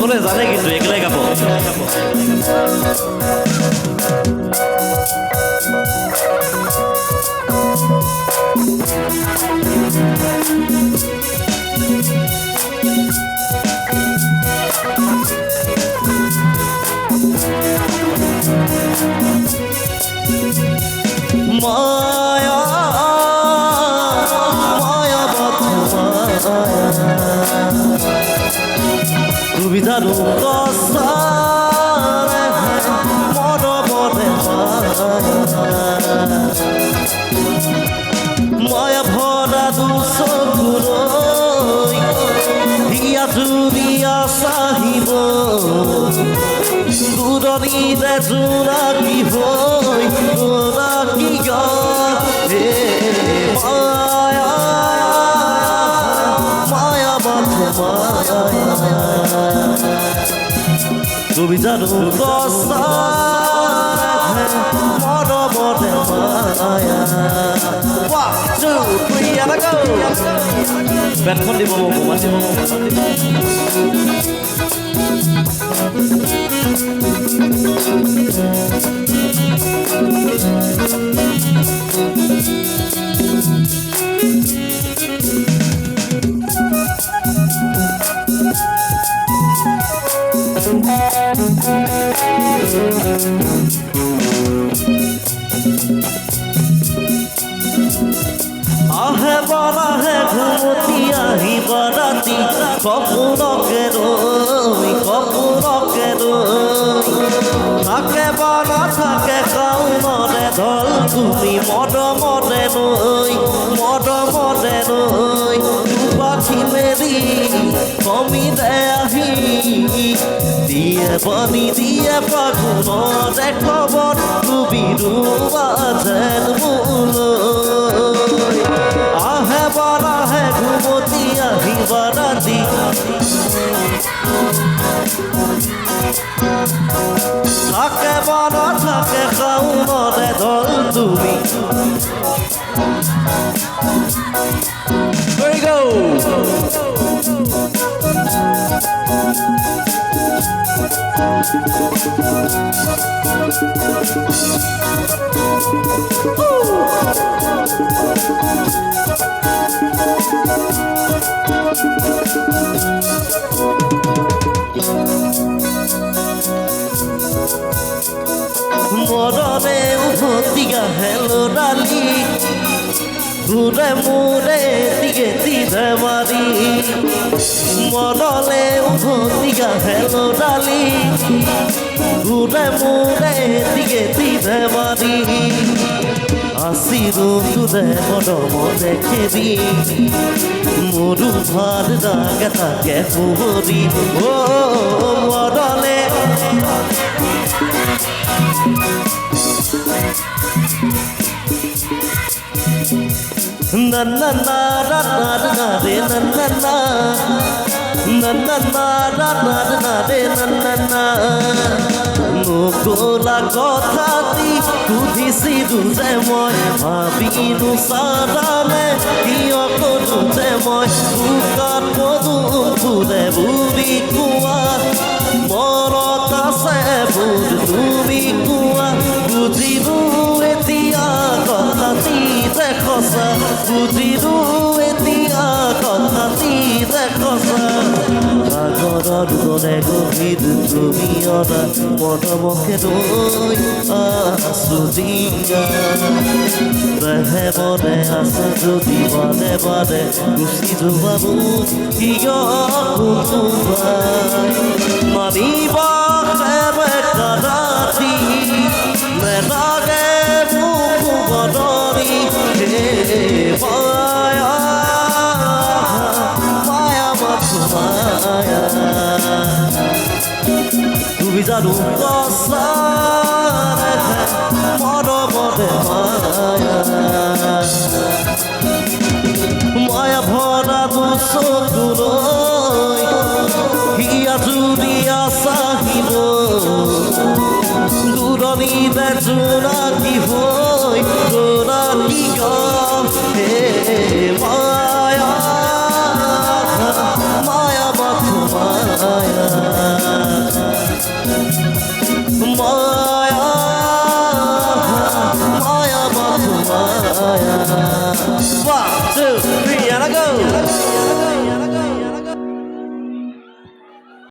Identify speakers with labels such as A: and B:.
A: সকলে জানে কিন্তু একলাই গাব মায়া মায়া তুমি জানো কসারে মন মনে মায়া ভরা দুচকুলৈ হিয়া জুৰিয়া চাহিব দূৰণিৰে জোনাকী হৈ জোনাকী হে মায়া মায়া মাথো মায়া তুমি জানো কসাৰে মন মনে মায়া 1 2 3 and go বেটখন দিব মোক আহে বারাহে ঘুমতি আহিব রাতি কপুরকে রই থাকে বানা থাকে কাউনরে ধল তুমি মদ মদে নই পাখি মেরি কমিরে আহি দিয়ে বনি দিয়ে ফাগুনরে খবর তুমি রুবাজেন মুলই আহে বারাহে ঘুমতি আহিব রাতি থাকে বানা থাকে কাউনরে ধল তুমি There you go. মরণে উভতিয়া হেলো ডালি ঘুরে মুরে দিকে দিদে মারি মরলে উভতিয়া হেলো ডালি ঘুরে মুরে দিকে দিদে মারি আসিরো তুরে মরম দেখেরি মরু ভার রাগে তাকে পুরি ও মরলে na na na na na na re na na na na na na na na na re na na na Nakla কথাটি সুধিছিলো যে মই ভাবিলো সাৰালে কিয় কলো যে মই বুকাত পদুম ফুলে বুলি কোৱা মনত আছে ফুল তুমি কোৱা বুজিলো এতিয়া কথাটি যে সঁচা বুজিলো এতিয়া কথাটি যে সঁচা সাগৰৰ দৰে গভীৰ তুমি অনা মনমুখে ৰৈ আছো জিয়া দেহে মনে আছে যদি বাৰে বাৰে গুচি যোৱা মোক কিয় কোনোবাই মানিবা ৰাতি নেলাগে মোক বদলি হে মায়া মায়া মাথো মায়া তুমি জানো কসাৰে মৰমতে মায়া মায়া ভৰা দুচকুলৈ হিয়া জুৰিয়া চাহিব দূৰণিতে জোনাকী হৈ জোনাকী হে মায়া মায়া মাথো মায়া মায়া মায়া মাথু মায়া বাহ